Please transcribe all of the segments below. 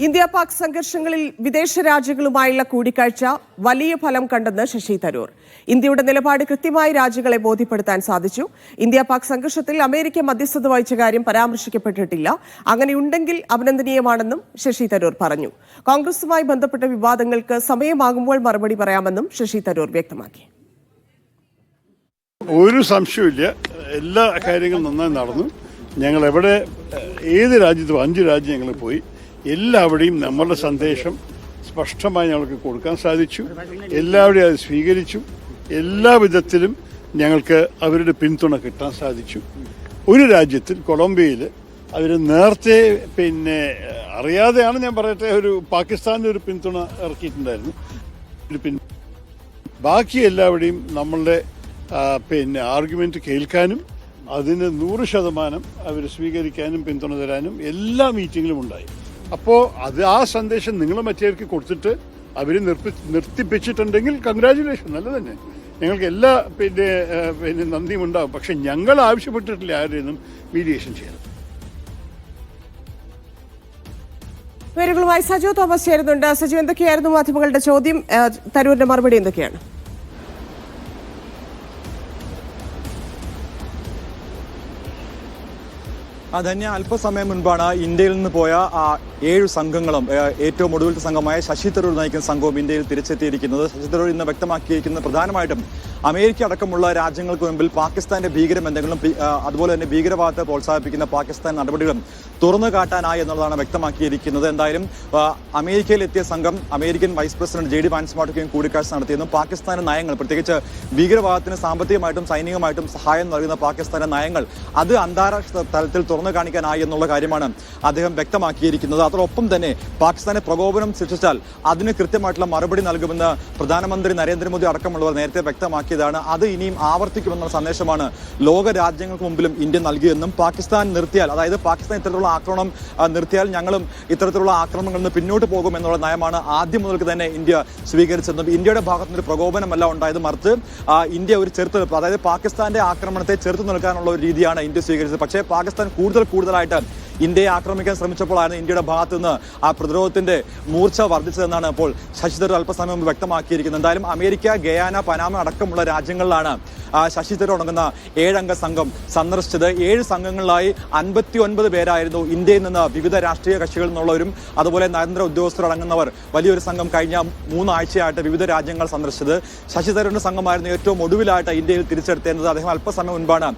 India Pak സംഘർഷങ്ങളിൽ വിദേശ രാജ്യങ്ങളുമായുള്ള കൂടിക്കാഴ്ച വലിയ ഫലം കണ്ടെന്ന് ശശി തരൂർ. ഇന്ത്യയുടെ നിലപാട് കൃത്യമായി രാജ്യങ്ങളെ ബോധ്യപ്പെടുത്താൻ സാധിച്ചു. ഇന്ത്യ പാക് സംഘർഷത്തിൽ അമേരിക്ക മധ്യസ്ഥത വഹിച്ച കാര്യം പരാമർശിക്കപ്പെട്ടിട്ടില്ല. അങ്ങനെയുണ്ടെങ്കിൽ അഭിനന്ദനീയമാണെന്നും ശശി തരൂർ പറഞ്ഞു. കോൺഗ്രസുമായി ബന്ധപ്പെട്ട വിവാദങ്ങൾക്ക് സമയമാകുമ്പോൾ മറുപടി പറയാമെന്നും ശശി തരൂർ വ്യക്തമാക്കി. ഒരു സംശയമില്ല, എല്ലാ കാര്യങ്ങളും നന്നായി നടന്നു. ഞങ്ങൾ എവിടെ ഏത് രാജ്യത്തും 5 രാജ്യം ഞങ്ങൾ പോയി, എല്ലാവരുടെയും നമ്മളുടെ സന്ദേശം സ്പഷ്ടമായി ഞങ്ങൾക്ക് കൊടുക്കാൻ സാധിച്ചു. എല്ലാവരെയും അത് സ്വീകരിച്ചു. എല്ലാ വിധത്തിലും ഞങ്ങൾക്ക് അവരുടെ പിന്തുണ കിട്ടാൻ സാധിച്ചു. ഒരു രാജ്യത്തിൽ കൊളംബിയയിൽ അവർ നേരത്തെ അറിയാതെയാണ് ഞാൻ പറയട്ടെ, ഒരു പാകിസ്ഥാൻ്റെ ഒരു പിന്തുണ ഇറക്കിയിട്ടുണ്ടായിരുന്നു. ബാക്കി എല്ലാവരുടെയും നമ്മളുടെ ആർഗ്യുമെന്റ് കേൾക്കാനും അതിന് 100% അവർ സ്വീകരിക്കാനും പിന്തുണ തരാനും എല്ലാ മീറ്റിങ്ങിലും ഉണ്ടായി. അപ്പോൾ ആ സന്ദേശം നിങ്ങൾ മറ്റേവർക്ക് കൊടുത്തിട്ട് അവർ നിർത്തിപ്പിച്ചിട്ടുണ്ടെങ്കിൽ കൺഗ്രാജുലേഷൻ, നല്ല തന്നെ. ഞങ്ങൾക്ക് എല്ലാ നന്ദിയും ഉണ്ടാകും. പക്ഷെ ഞങ്ങൾ ആവശ്യപ്പെട്ടിട്ടില്ല ആരെയും മീഡിയേഷൻ ചെയ്യാൻ. പേരുകളുമായി സജു തോമസ് ചേരുന്നുണ്ട്. സജു, എന്തൊക്കെയായിരുന്നു മാധ്യമങ്ങളുടെ ചോദ്യം? തരൂരിന്റെ മറുപടി എന്തൊക്കെയാണ്? ധന്യ, അല്പസമയം മുൻപാണ് ഇന്ത്യയിൽ നിന്ന് പോയ 7 സംഘങ്ങളും ഏറ്റവും ഒടുവിലത്തെ സംഘമായ ശശി തരൂർ നയിക്കുന്ന സംഘവും ഇന്ത്യയിൽ തിരിച്ചെത്തിയിരിക്കുന്നത്. ശശി തരൂർ ഇന്ന് വ്യക്തമാക്കിയിരിക്കുന്നത് പ്രധാനമായിട്ടും അമേരിക്ക അടക്കമുള്ള രാജ്യങ്ങൾക്ക് മുമ്പിൽ പാകിസ്ഥാന്റെ ഭീകരബന്ധങ്ങളും അതുപോലെ തന്നെ ഭീകരവാദത്തെ പ്രോത്സാഹിപ്പിക്കുന്ന പാകിസ്ഥാൻ നടപടികളും തുറന്നു കാട്ടാനായി എന്നുള്ളതാണ് വ്യക്തമാക്കിയിരിക്കുന്നത്. എന്തായാലും അമേരിക്കയിലെത്തിയ സംഘം അമേരിക്കൻ വൈസ് പ്രസിഡന്റ് JD വാൻസുമായിട്ടൊക്കെയും കൂടിക്കാഴ്ച നടത്തിയെന്നും പാകിസ്ഥാന്റെ നയങ്ങൾ, പ്രത്യേകിച്ച് ഭീകരവാദത്തിന് സാമ്പത്തികമായിട്ടും സൈനികമായിട്ടും സഹായം നൽകുന്ന പാകിസ്ഥാന്റെ നയങ്ങൾ അത് അന്താരാഷ്ട്ര തലത്തിൽ തുറന്നു കാണിക്കാനായി എന്നുള്ള കാര്യമാണ് അദ്ദേഹം വ്യക്തമാക്കിയിരിക്കുന്നത്. അതോടൊപ്പം തന്നെ പാകിസ്ഥാനെ പ്രകോപനം സൃഷ്ടിച്ചാൽ അതിന് കൃത്യമായിട്ടുള്ള മറുപടി നൽകുമെന്ന് പ്രധാനമന്ത്രി നരേന്ദ്രമോദി അടക്കമുള്ളവർ നേരത്തെ വ്യക്തമാക്കിയതാണ്. അത് ഇനിയും ആവർത്തിക്കുമെന്ന സന്ദേശമാണ് ലോക രാജ്യങ്ങൾക്ക് മുമ്പിലും ഇന്ത്യ നൽകിയെന്നും പാകിസ്ഥാൻ നിർത്തിയാൽ, അതായത് പാകിസ്ഥാൻ ഇത്തരത്തിലുള്ള ആക്രമണം നിർത്തിയാൽ ഞങ്ങളും ഇത്തരത്തിലുള്ള ആക്രമണങ്ങളിൽ നിന്ന് പിന്നോട്ട് പോകും എന്നുള്ള നയമാണ് ആദ്യം മുതൽക്ക് തന്നെ ഇന്ത്യ സ്വീകരിച്ചതെന്നും ഇന്ത്യയുടെ ഭാഗത്തുനിന്ന് ഒരു പ്രകോപനമല്ല ഉണ്ടായത്, മറിച്ച് ഇന്ത്യ ഒരു ചെറുത്തുനിൽപ്പ്, അതായത് പാകിസ്ഥാന്റെ ആക്രമണത്തെ ചെറുത്തു നിൽക്കാനുള്ള ഒരു രീതിയാണ് ഇന്ത്യ സ്വീകരിച്ചത്. പക്ഷേ പാകിസ്ഥാൻ കൂടുതലായിട്ട് ഇന്ത്യയെ ആക്രമിക്കാൻ ശ്രമിച്ചപ്പോഴാണ് ഇന്ത്യയുടെ ഭാഗത്തു നിന്ന് ആ പ്രതിരോധത്തിന്റെ മൂർച്ച വർദ്ധിച്ചതെന്നാണ് ഇപ്പോൾ ശശി തരൂർ അല്പസമയം മുമ്പ് വ്യക്തമാക്കിയിരിക്കുന്നത്. എന്തായാലും അമേരിക്ക, ഗയാന, പനാമ അടക്കമുള്ള രാജ്യങ്ങളിലാണ് ശശി തരൂർ അടങ്ങുന്ന 7 അംഗ സംഘം സന്ദർശിച്ചത്. 7 സംഘങ്ങളിലായി 59 പേരായിരുന്നു ഇന്ത്യയിൽ നിന്ന് വിവിധ രാഷ്ട്രീയ കക്ഷികളിൽ നിന്നുള്ളവരും അതുപോലെ നയതന്ത്ര ഉദ്യോഗസ്ഥർ അടങ്ങുന്നവർ. വലിയൊരു സംഘം കഴിഞ്ഞ 3 ആഴ്ചയായിട്ട് വിവിധ രാജ്യങ്ങൾ സന്ദർശിച്ചത്. ശശി തരൂരിന്റെ സംഘമായിരുന്നു ഏറ്റവും ഒടുവിലായിട്ട് ഇന്ത്യയിൽ തിരിച്ചെടുത്തേണ്ടത്. അദ്ദേഹം അല്പസമയം മുൻപാണ്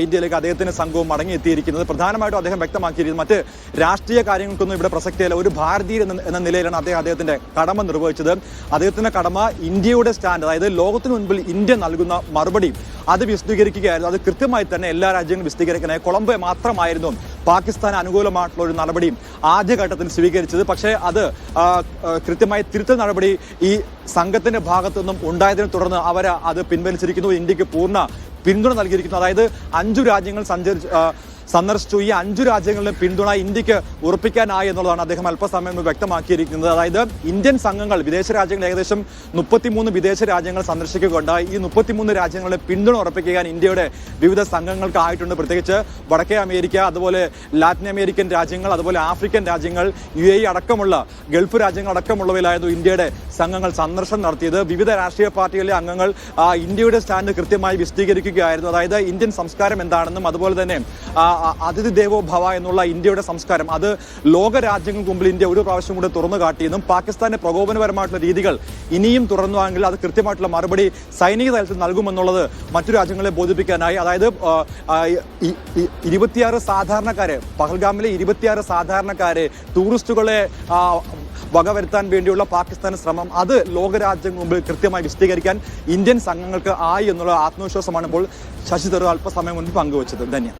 ഇന്ത്യയിലേക്ക് അദ്ദേഹത്തിന്റെ സംഘവും മടങ്ങിയെത്തിയിരിക്കുന്നത്. പ്രധാനമായിട്ടും അദ്ദേഹം വ്യക്തമാക്കിയിരിക്കുന്നത് മറ്റ് രാഷ്ട്രീയ കാര്യങ്ങൾക്കൊന്നും ഇവിടെ പ്രസക്തിയല്ല. ഒരു ഭാരതീയൻ എന്ന നിലയിലാണ് അദ്ദേഹത്തിന്റെ കടമ നിർവഹിച്ചത്. അദ്ദേഹത്തിന്റെ കടമ ഇന്ത്യയുടെ സ്റ്റാൻഡ്, അതായത് ലോകത്തിന് മുൻപിൽ ഇന്ത്യ നൽകുന്ന മറുപടി അത് വിശദീകരിക്കുകയായിരുന്നു. അത് കൃത്യമായി തന്നെ എല്ലാ രാജ്യങ്ങളും വിശദീകരിക്കാനായി കൊളംബോ മാത്രമായിരുന്നു പാകിസ്ഥാൻ അനുകൂലമായിട്ടുള്ള ഒരു നടപടി ആദ്യഘട്ടത്തിൽ സ്വീകരിച്ചത്. പക്ഷേ അത് കൃത്യമായി തിരുത്തൽ നടപടി ഈ സംഘത്തിന്റെ ഭാഗത്തുനിന്നും ഉണ്ടായതിനെ തുടർന്ന് അവർ അത് പിൻവലിച്ചിരിക്കുന്നു. ഇന്ത്യക്ക് പൂർണ്ണ പിന്തുണ നൽകിയിരിക്കുന്നു. അതായത് 5 രാജ്യങ്ങൾ സന്ദർശിച്ചു. ഈ 5 രാജ്യങ്ങളിലും പിന്തുണ ഇന്ത്യക്ക് ഉറപ്പിക്കാനായി എന്നുള്ളതാണ് അദ്ദേഹം അല്പസമയം വ്യക്തമാക്കിയിരിക്കുന്നത്. അതായത് ഇന്ത്യൻ സംഘങ്ങൾ വിദേശ രാജ്യങ്ങൾ ഏകദേശം 33 വിദേശ രാജ്യങ്ങൾ സന്ദർശിക്കുകയുണ്ടായി. ഈ 33 രാജ്യങ്ങളുടെ പിന്തുണ ഉറപ്പിക്കാൻ ഇന്ത്യയുടെ വിവിധ സംഘങ്ങൾക്ക് ആയിട്ടുണ്ട്. പ്രത്യേകിച്ച് വടക്കേ അമേരിക്ക, അതുപോലെ ലാറ്റിൻ അമേരിക്കൻ രാജ്യങ്ങൾ, അതുപോലെ ആഫ്രിക്കൻ രാജ്യങ്ങൾ, UAE അടക്കമുള്ള ഗൾഫ് രാജ്യങ്ങൾ അടക്കമുള്ളവയിലായിരുന്നു ഇന്ത്യയുടെ സംഘങ്ങൾ സന്ദർശനം നടത്തിയത്. വിവിധ രാഷ്ട്രീയ പാർട്ടികളിലെ അംഗങ്ങൾ ഇന്ത്യയുടെ സ്റ്റാൻഡ് കൃത്യമായി വിശദീകരിക്കുകയായിരുന്നു. അതായത് ഇന്ത്യൻ സംസ്കാരം എന്താണെന്നും അതുപോലെ തന്നെ അതിഥി ദേവോ ഭവ എന്നുള്ള ഇന്ത്യയുടെ സംസ്കാരം അത് ലോക രാജ്യങ്ങൾക്ക് മുമ്പിൽ ഇന്ത്യ ഒരു പ്രാവശ്യം കൂടെ തുറന്നു കാട്ടിയെന്നും പാകിസ്ഥാന്റെ പ്രകോപനപരമായിട്ടുള്ള രീതികൾ ഇനിയും തുറന്നുവെങ്കിൽ അത് കൃത്യമായിട്ടുള്ള മറുപടി സൈനിക തലത്തിൽ നൽകുമെന്നുള്ളത് മറ്റു രാജ്യങ്ങളെ ബോധിപ്പിക്കാനായി, അതായത് 26 സാധാരണക്കാരെ, പഹൽഗാമിലെ 26 സാധാരണക്കാരെ, ടൂറിസ്റ്റുകളെ വകവരുത്താൻ വേണ്ടിയുള്ള പാകിസ്ഥാന്റെ ശ്രമം അത് ലോകരാജ്യങ്ങൾക്ക് മുമ്പിൽ കൃത്യമായി വിശദീകരിക്കാൻ ഇന്ത്യൻ സംഘങ്ങൾക്ക് ആയി എന്നുള്ള ആത്മവിശ്വാസമാണ് ഇപ്പോൾ ശശി തരൂർ അല്പസമയം മുൻപ് പങ്കുവച്ചത്. ധന്യ.